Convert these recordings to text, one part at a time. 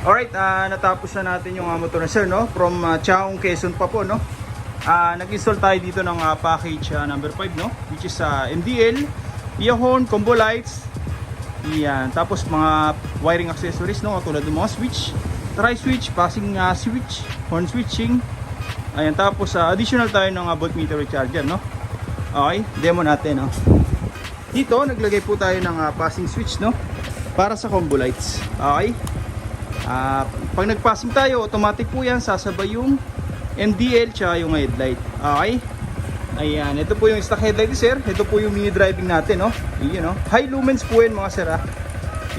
Alright, natapos na natin yung motor na sir, no? From Chaong, Quezon pa po, no? Nag-install tayo dito ng package number 5, no? Which is MDL, via horn, combo lights. Yan. Tapos mga wiring accessories, no? Tulad ng mga switch, tri-switch, passing switch, horn switching. Ayan. Tapos additional tayo ng voltmeter recharger, no? Okay, demo natin, no? Dito, naglagay po tayo ng passing switch, no? Para sa combo lights. Okay? Pag nag-passing tayo, automatic po yan, sasabay yung MDL tsaka yung headlight. Okay? Ayan, ito po yung stock headlight sir. Ito po yung mini driving natin, no? Yun, no? High lumens po yan mga sir,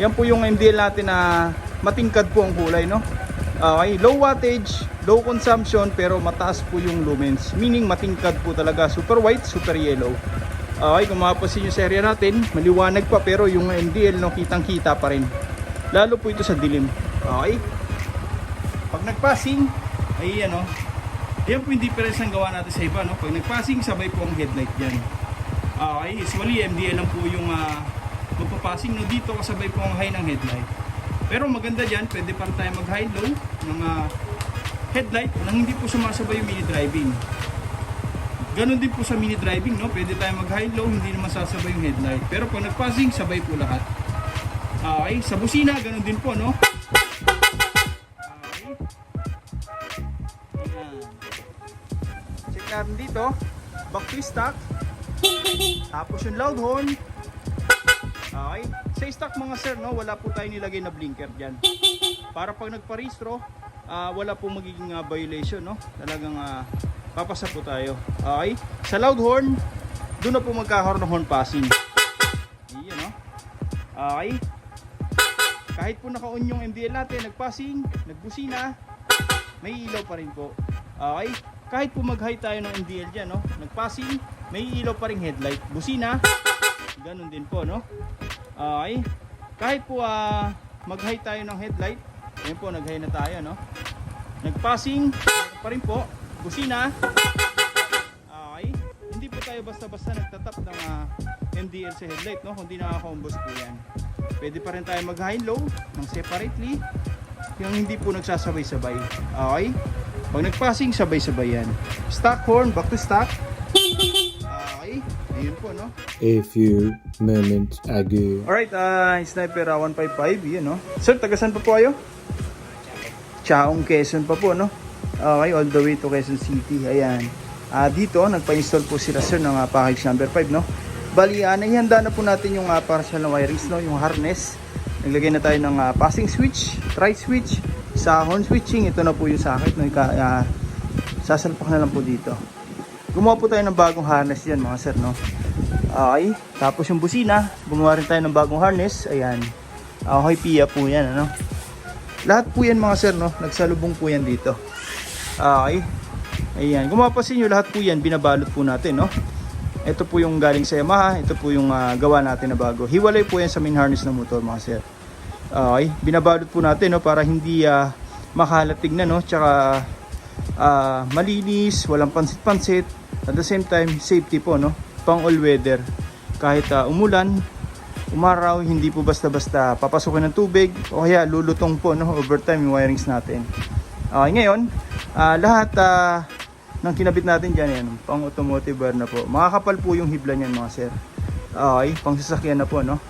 Yan po yung MDL natin na matingkad po ang kulay, no? Okay, low wattage, low consumption, pero mataas po yung lumens. Meaning matingkad po talaga, super white, super yellow. Okay, kung mapapansin yung serya natin, maliwanag pa pero yung MDL, no, kitang-kita pa rin. Lalo po ito sa dilim. Okay? Pag nag-passing, ay ano, yan po yung difference ng gawa natin sa iba, no? Pag nag-passing, sabay po ang headlight dyan. Okay, usually MDL lang po yung magpapassing, no? Dito kasabay po ang high ng headlight. Pero maganda dyan, pwede pa tayo mag-high-low ng headlight nang hindi po sumasabay yung mini driving. Ganon din po sa mini driving, no? Pwede tayo mag-high-low, hindi naman sasabay yung headlight. Pero pag nag-passing, sabay po lahat. Okay, sa busina, ganon din po, no? Okay. Ayan. Check natin dito. Back to stock. Tapos yung loud horn. Okay. Sa stock mga sir, no? Wala po tayo nilagay na blinker dyan. Para pag nagparehistro, wala po magiging violation, no? Talagang papasa po tayo. Okay? Sa loud horn, doon na po magkakaroon ng horn passing. Iyan, no? Okay? Kahit po naka-on yung MDL natin, nag-passing, nagbusina, may ilaw pa rin po. Okay? Kahit po mag-high tayo ng MDL dyan, no? Nag-passing, may ilaw pa rin headlight. Busina, ganun din po, no? Okay? Kahit po mag-high tayo ng headlight, ayun po, nag-high na tayo, no? Nag-passing, pa rin po. Busina. Okay. Hindi po tayo basta-basta nagtatap ng MDL sa headlight, no? Kundi nakaka-combos po yan. Pwede pa rin tayo mag-high and low ng separately. Yung hindi po nagsasabay-sabay. Okay. Pag nag-passing, sabay-sabay yan. Stock horn, back to stock. Okay. Ayun po, no? A few moments ago. Alright, Sniper 155, yun, no? Sir, tagasan pa po kayo? Chaong, Quezon pa po, no? Okay, all the way to Quezon City. Ayan. Dito, nagpa-install po sila sir ng package number 5, no? Bali, naihanda na po natin yung partial na wirings, no? Yung harness. Naglagay na tayo ng passing switch, tri-switch, sa horn switching. Ito na po yung socket, no? Sasalpak na lang po dito. Gumawa po tayo ng bagong harness yan, mga sir, no? Okay. Tapos yung busina, gumawa rin tayo ng bagong harness. Ayan. Okay, PIA po yan, ano? Lahat po yan, mga sir, no? Nagsalubong po yan dito. Okay. Ayan. Kung mapapansin nyo, lahat po yan, binabalot po natin, no? Ito po yung galing sa Yamaha. Ito po yung gawa natin na bago. Hiwalay po yan sa main harness ng motor, mga sir. Okay. Binabalot po natin, no? Para hindi makahalat tignan, no? Tsaka malinis, walang pansit-pansit. At the same time, safety po, no? Pang all weather. Kahit umulan, umaraw, hindi po basta-basta papasukin ng tubig o kaya lulutong po, no? Overtime yung wirings natin. Okay, ngayon, lahat ng kinabit natin dyan, yan, pang automotive wear na po. Makakapal po yung hibla niyan, mga sir. Okay, pang sasakyan na po, no?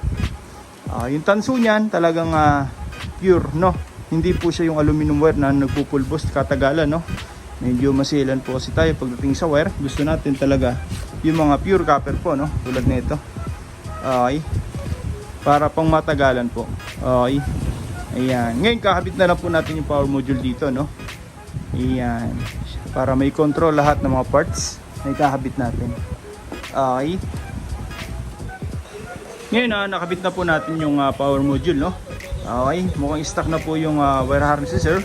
Yung tanso niyan, talagang pure, no? Hindi po siya yung aluminum wire na nagpupulbos katagalan, no? Medyo masilan po kasi tayo pagdating sa wire. Gusto natin talaga yung mga pure copper po, no? Tulad nito. Okay. Para pang matagalan po. Okay. Ayan. Ngayon kakabit na lang po natin yung power module dito, no? Ayan. Para may control lahat ng mga parts na ikakabit natin. Okay. Ngayon nakabit na po natin yung power module, no? Okay. Mukhang stock na po yung wire harnesses, sir.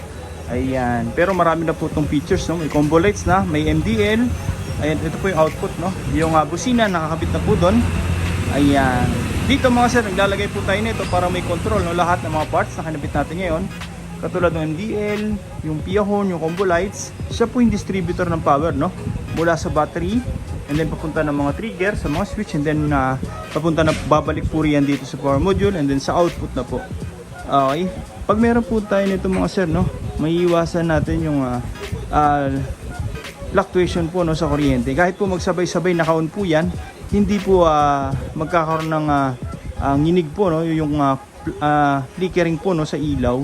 Ayan. Pero marami na po itong features, no? May combo lights na, may MDL. Ayan, ito po yung output, no? Yung busina nakakabit na po doon. Ayan. Dito mga sir, naglalagay po tayo nito para may control, no? Lahat ng mga parts na kinabit natin ngayon. Katulad ng MDL, yung PIA horn, yung combo lights. Siya po yung distributor ng power, no? Mula sa battery, and then papunta ng mga trigger, sa mga switch, and then papunta na, babalik po riyan dito sa power module, and then sa output na po. Okay. Pag meron po tayo nito mga sir, no, may iwasan natin yung fluctuation po, no, sa kuryente. Kahit po magsabay-sabay naka-on po yan, hindi po magkakaroon ng nginig po, no, yung flickering po, no, sa ilaw.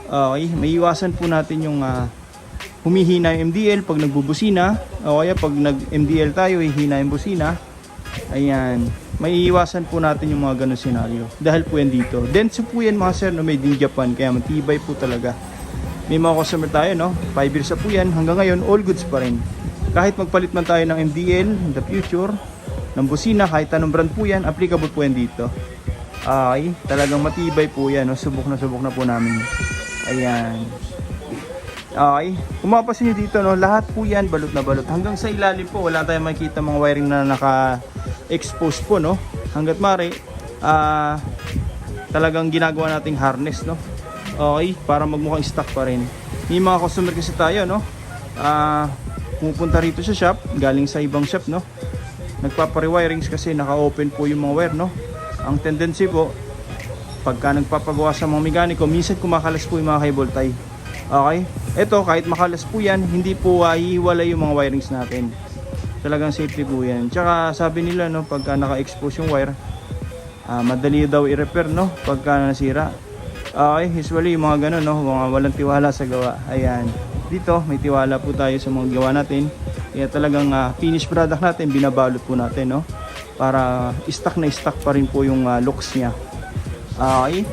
Okay. May iwasan po natin yung humihina yung MDL pag nagbubusina, o kaya pag nag-MDL tayo, hihina yung busina. Ayan. May iwasan po natin yung mga ganun senaryo. Dahil po yan dito. Denso po yan mga sir, no, made in Japan. Kaya matibay po talaga. May mga customer tayo, no? 5 years na po yan. Hanggang ngayon, all goods pa rin. Kahit magpalit man tayo ng MDL in the future, ng busina, kahit anong brand po yan, applicable po yan dito. Okay. Talagang matibay po yan, no? Subok na po namin. Ayan. Okay. Kung mapapansin nyo dito, no, lahat po yan balot na balot. Hanggang sa ilalim po, wala tayong makikita mga wiring na naka-expose po, no. Hanggat mari, talagang ginagawa nating harness, no. Okay, para magmukhang stock pa rin. May mga customer kasi tayo, no. Pumupunta rito sa shop, galing sa ibang shop, no. Nagpapa-rewirings kasi naka-open po yung mga wire, no. Ang tendency po, pagka nagpapagawa sa mga mekaniko, minsan kumakalas po yung mga cable tie. Okay? Ito, kahit makalas po yan, hindi po hihiwalay yung mga wirings natin. Talagang safety po yan. Tsaka sabi nila, no, pagka naka-expose yung wire, madali daw i-repair, no, pagka nasira. Okay, usually yung mga ganun, no, mga walang tiwala sa gawa. Ayan. Dito, may tiwala po tayo sa mga gawa natin. Kaya talagang finished product natin, binabalot po natin, no, para stock na stock pa rin po yung looks niya. Okay?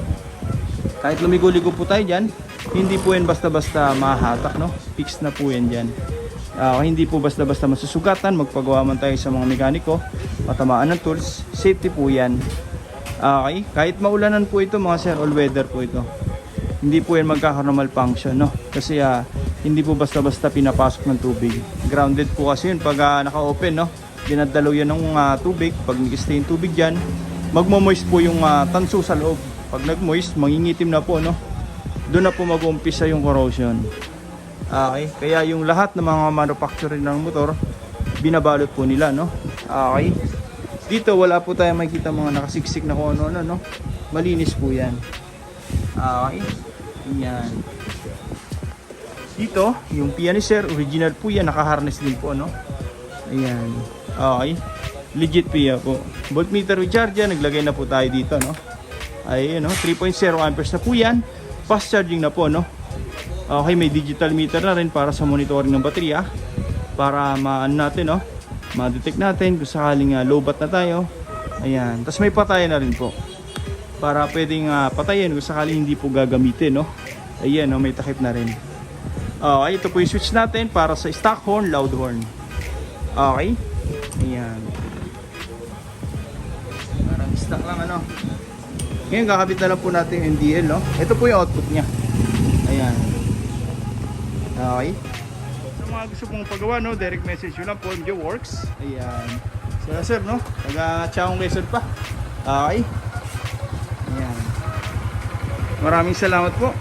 Kahit lumigo-ligo po tayo dyan, hindi po yan basta-basta mahahatak, no? Fixed na po yan dyan. Hindi po basta-basta masusugatan. Magpagawa man tayo sa mga mekaniko, matamaan ng tools, safety po yan. Okay? Kahit maulanan po ito mga sir, all weather po ito. Hindi po yan magkakaroon ng malfunction, no? Kasi hindi po basta-basta pinapasok ng tubig. Grounded po kasi yun pag naka-open, no? Dinadalaw yan ng tubig. Pag nag-stay yung tubig dyan, magmo-moist po yung tanso sa loob. Pag nag-moist, mangingitim na po, no? Doon na po mag-uumpisa yung corrosion. Okay? Kaya yung lahat ng mga manufacturer ng motor, binabalot po nila, no? Okay? Dito wala po tayong makikita mga nakasiksik na kung ano-ano, no? Malinis po yan. Okay? Yan. Dito, yung Pianicer, original po yan, naka-harness din po, no? Ayan. Okay? Legit PIA po. Voltmeter with charger, naglagay na po tayo dito, no? Ayun, no? 3.0 amperes na po yan. Fast charging na po, no? Okay, may digital meter na rin para sa monitoring ng baterya. Para ma-ano natin, no? Ma-detect natin kung sakaling low bat na tayo. Ayan. Tapos may patayan na rin po. Para pwedeng patayin kung sakaling hindi po gagamitin, no? Ayan, no? May takip na rin. Okay, ito po yung switch natin para sa stock horn, loud horn. Okay? Ayan. Parang stock lang, ano? Ngayon, kakabit na lang po natin yung MDL, no? Ito po yung output niya. Ayan. Okay. Sa mga gusto pong pagawa, no? Direct message yun lang po, MJ Works. Ayan. Sir, no? Taga-Chaong Quezon pa. Okay. Ayan. Maraming salamat po.